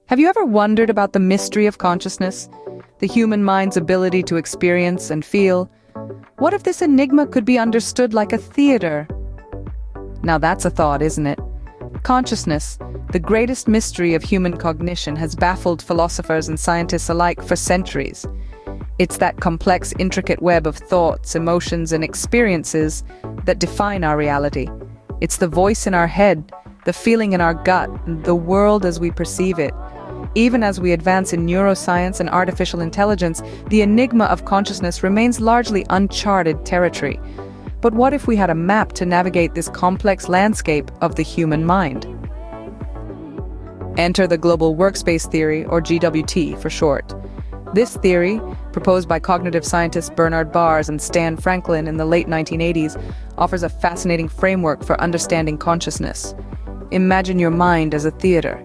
Have you ever wondered about the mystery of consciousness? The human mind's ability to experience and feel? What if this enigma could be understood like a theater? Now that's a thought, isn't it? Consciousness, the greatest mystery of human cognition, has baffled philosophers and scientists alike for centuries. It's that complex, intricate web of thoughts, emotions, and experiences that define our reality. It's the voice in our head, the feeling in our gut, the world as we perceive it. Even as we advance in neuroscience and artificial intelligence, the enigma of consciousness remains largely uncharted territory. But what if we had a map to navigate this complex landscape of the human mind? Enter the Global Workspace theory, or GWT for short. This theory, proposed by cognitive scientists Bernard Baars and Stan Franklin in the late 1980s, offers a fascinating framework for understanding consciousness. Imagine your mind as a theater.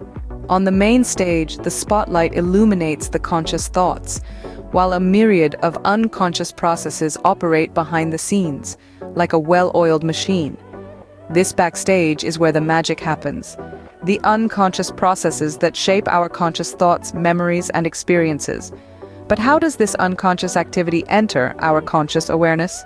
On the main stage, the spotlight illuminates the conscious thoughts, while a myriad of unconscious processes operate behind the scenes, like a well-oiled machine. This backstage is where the magic happens, the unconscious processes that shape our conscious thoughts, memories, and experiences. But how does this unconscious activity enter our conscious awareness?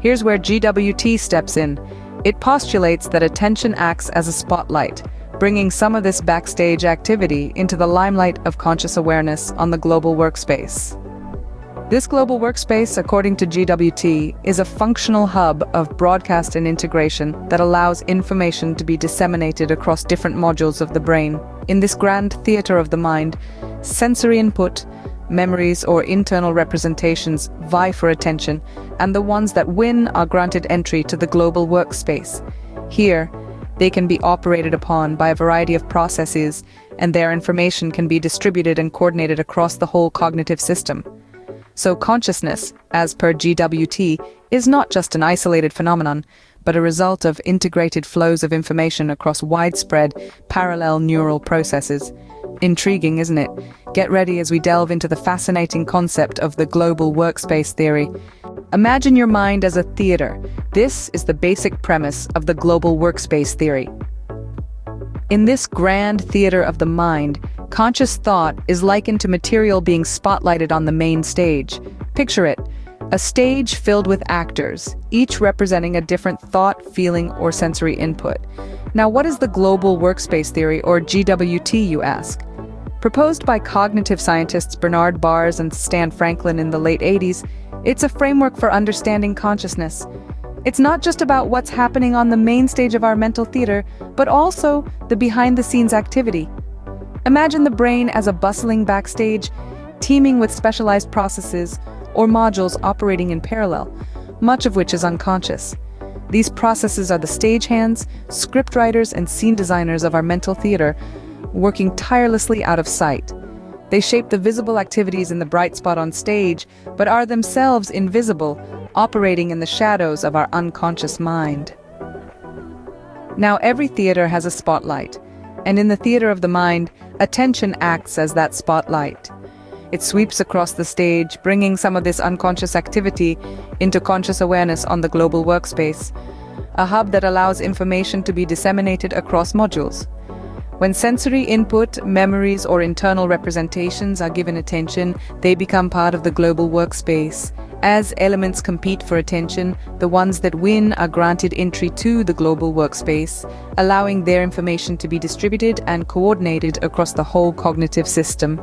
Here's where GWT steps in. It postulates that attention acts as a spotlight, bringing some of this backstage activity into the limelight of conscious awareness on the global workspace. This global workspace, according to GWT, is a functional hub of broadcast and integration that allows information to be disseminated across different modules of the brain. In this grand theater of the mind, sensory input, memories or internal representations vie for attention, and the ones that win are granted entry to the global workspace. Here, they can be operated upon by a variety of processes, and their information can be distributed and coordinated across the whole cognitive system. So consciousness, as per GWT, is not just an isolated phenomenon, but a result of integrated flows of information across widespread, parallel neural processes. Intriguing, isn't it? Get ready as we delve into the fascinating concept of the global workspace theory. Imagine your mind as a theater. This is the basic premise of the global workspace theory. In this grand theater of the mind, conscious thought is likened to material being spotlighted on the main stage. Picture it, a stage filled with actors, each representing a different thought, feeling, or sensory input. Now, what is the global workspace theory, or GWT, you ask? Proposed by cognitive scientists Bernard Baars and Stan Franklin in the late 80s, it's a framework for understanding consciousness. It's not just about what's happening on the main stage of our mental theater, but also the behind-the-scenes activity. Imagine the brain as a bustling backstage, teeming with specialized processes or modules operating in parallel, much of which is unconscious. These processes are the stagehands, scriptwriters, and scene designers of our mental theater, working tirelessly out of sight. They shape the visible activities in the bright spot on stage, but are themselves invisible, operating in the shadows of our unconscious mind. Now, every theater has a spotlight, and in the theater of the mind, attention acts as that spotlight. It sweeps across the stage, bringing some of this unconscious activity into conscious awareness on the global workspace, a hub that allows information to be disseminated across modules. When sensory input, memories, or internal representations are given attention, they become part of the global workspace. As elements compete for attention, the ones that win are granted entry to the global workspace, allowing their information to be distributed and coordinated across the whole cognitive system.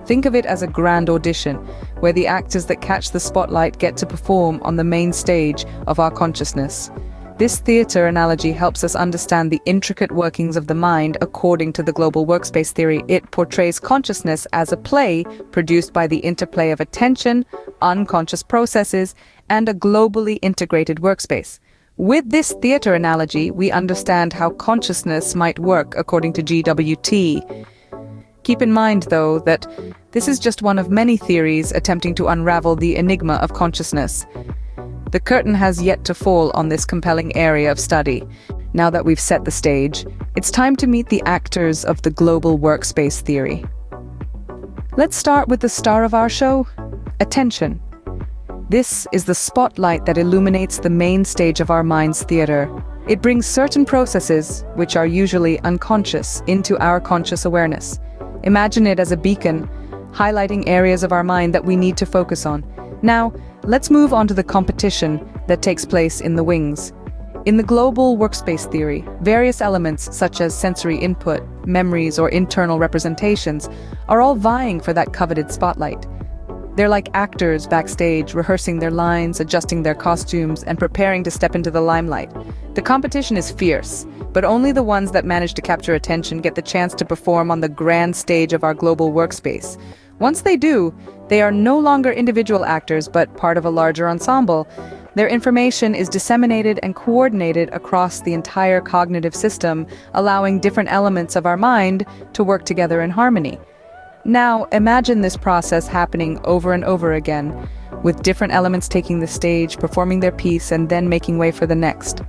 Think of it as a grand audition, where the actors that catch the spotlight get to perform on the main stage of our consciousness. This theater analogy helps us understand the intricate workings of the mind according to the global workspace theory. It portrays consciousness as a play produced by the interplay of attention, unconscious processes, and a globally integrated workspace. With this theater analogy, we understand how consciousness might work according to GWT. Keep in mind, though, that this is just one of many theories attempting to unravel the enigma of consciousness. The curtain has yet to fall on this compelling area of study. Now that we've set the stage, it's time to meet the actors of the global workspace theory. Let's start with the star of our show, attention. This is the spotlight that illuminates the main stage of our mind's theater. It brings certain processes, which are usually unconscious, into our conscious awareness. Imagine it as a beacon, highlighting areas of our mind that we need to focus on. Now, let's move on to the competition that takes place in the wings. In the global workspace theory, various elements such as sensory input, memories, or internal representations are all vying for that coveted spotlight. They're like actors backstage, rehearsing their lines, adjusting their costumes, and preparing to step into the limelight. The competition is fierce, but only the ones that manage to capture attention get the chance to perform on the grand stage of our global workspace. Once they do, they are no longer individual actors, but part of a larger ensemble. Their information is disseminated and coordinated across the entire cognitive system, allowing different elements of our mind to work together in harmony. Now, imagine this process happening over and over again, with different elements taking the stage, performing their piece, and then making way for the next.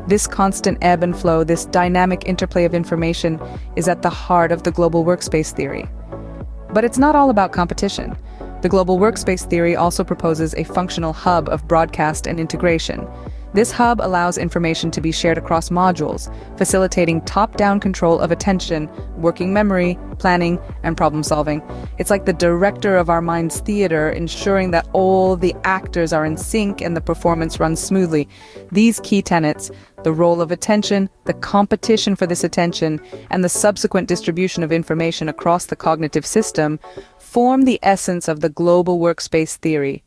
This constant ebb and flow, this dynamic interplay of information, is at the heart of the global workspace theory. But it's not all about competition. The global workspace theory also proposes a functional hub of broadcast and integration. This hub allows information to be shared across modules, facilitating top-down control of attention, working memory, planning, and problem-solving. It's like the director of our mind's theater, ensuring that all the actors are in sync and the performance runs smoothly. These key tenets, the role of attention, the competition for this attention, and the subsequent distribution of information across the cognitive system, form the essence of the global workspace theory.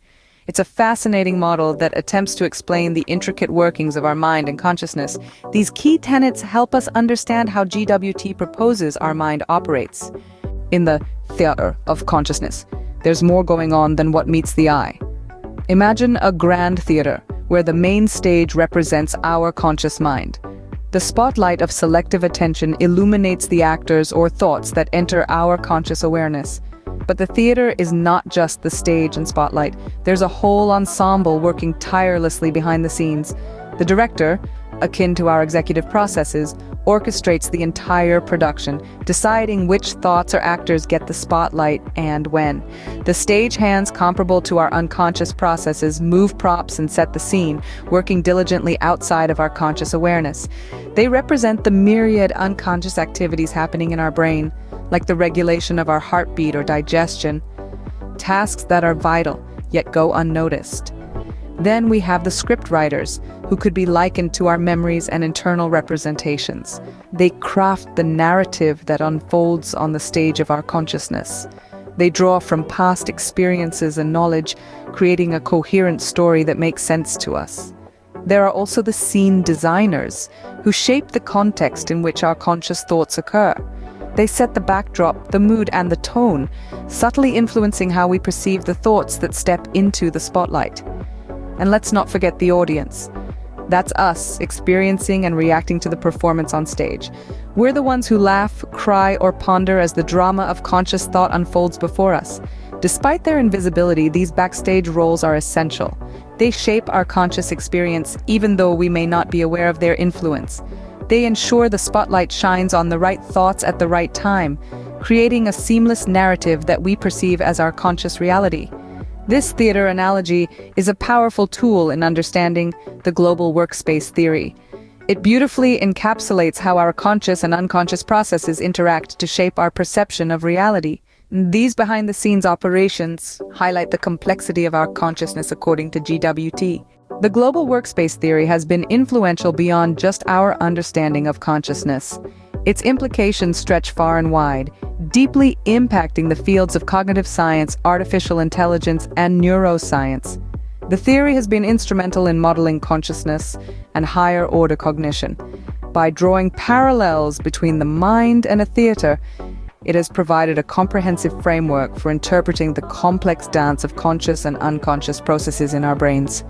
It's a fascinating model that attempts to explain the intricate workings of our mind and consciousness. These key tenets help us understand how GWT proposes our mind operates. In the theater of consciousness, there's more going on than what meets the eye. Imagine a grand theater where the main stage represents our conscious mind. The spotlight of selective attention illuminates the actors or thoughts that enter our conscious awareness. But the theater is not just the stage and spotlight. There's a whole ensemble working tirelessly behind the scenes. The director, akin to our executive processes, orchestrates the entire production, deciding which thoughts or actors get the spotlight and when. The stage hands, comparable to our unconscious processes, move props and set the scene, working diligently outside of our conscious awareness. They represent the myriad unconscious activities happening in our brain, like the regulation of our heartbeat or digestion, tasks that are vital yet go unnoticed. Then we have the script writers, who could be likened to our memories and internal representations. They craft the narrative that unfolds on the stage of our consciousness. They draw from past experiences and knowledge, creating a coherent story that makes sense to us. There are also the scene designers, who shape the context in which our conscious thoughts occur. They set the backdrop, the mood, and the tone, subtly influencing how we perceive the thoughts that step into the spotlight. And let's not forget the audience. That's us, experiencing and reacting to the performance on stage. We're the ones who laugh, cry, or ponder as the drama of conscious thought unfolds before us. Despite their invisibility, these backstage roles are essential. They shape our conscious experience, even though we may not be aware of their influence. They ensure the spotlight shines on the right thoughts at the right time, creating a seamless narrative that we perceive as our conscious reality. This theater analogy is a powerful tool in understanding the global workspace theory. It beautifully encapsulates how our conscious and unconscious processes interact to shape our perception of reality. These behind-the-scenes operations highlight the complexity of our consciousness according to GWT. The global workspace theory has been influential beyond just our understanding of consciousness. Its implications stretch far and wide, deeply impacting the fields of cognitive science, artificial intelligence, and neuroscience. The theory has been instrumental in modeling consciousness and higher-order cognition. By drawing parallels between the mind and a theater, it has provided a comprehensive framework for interpreting the complex dance of conscious and unconscious processes in our brains.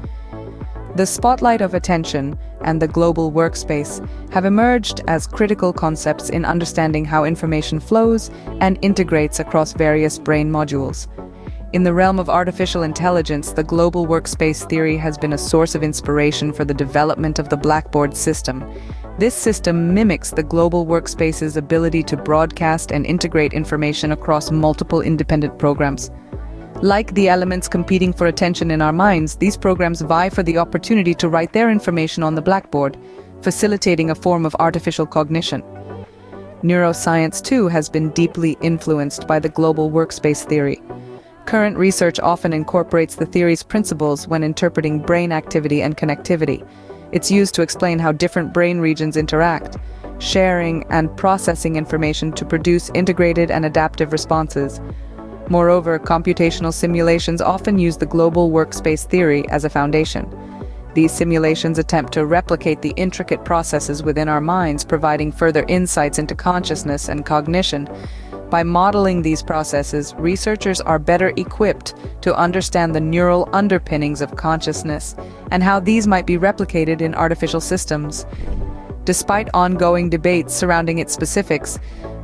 The spotlight of attention and the global workspace have emerged as critical concepts in understanding how information flows and integrates across various brain modules. In the realm of artificial intelligence, the global workspace theory has been a source of inspiration for the development of the Blackboard system. This system mimics the global workspace's ability to broadcast and integrate information across multiple independent programs. Like the elements competing for attention in our minds, these programs vie for the opportunity to write their information on the blackboard, facilitating a form of artificial cognition. Neuroscience, too, has been deeply influenced by the global workspace theory. Current research often incorporates the theory's principles when interpreting brain activity and connectivity. It's used to explain how different brain regions interact, sharing and processing information to produce integrated and adaptive responses. Moreover, computational simulations often use the global workspace theory as a foundation. These simulations attempt to replicate the intricate processes within our minds, providing further insights into consciousness and cognition. By modeling these processes, researchers are better equipped to understand the neural underpinnings of consciousness and how these might be replicated in artificial systems. Despite ongoing debates surrounding its specifics,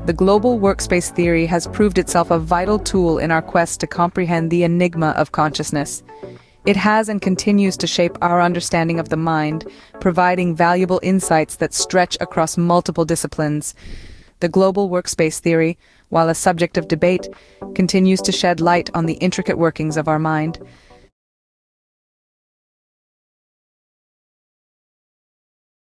the global workspace theory has proved itself a vital tool in our quest to comprehend the enigma of consciousness. It has and continues to shape our understanding of the mind, providing valuable insights that stretch across multiple disciplines. The global workspace theory, while a subject of debate, continues to shed light on the intricate workings of our mind.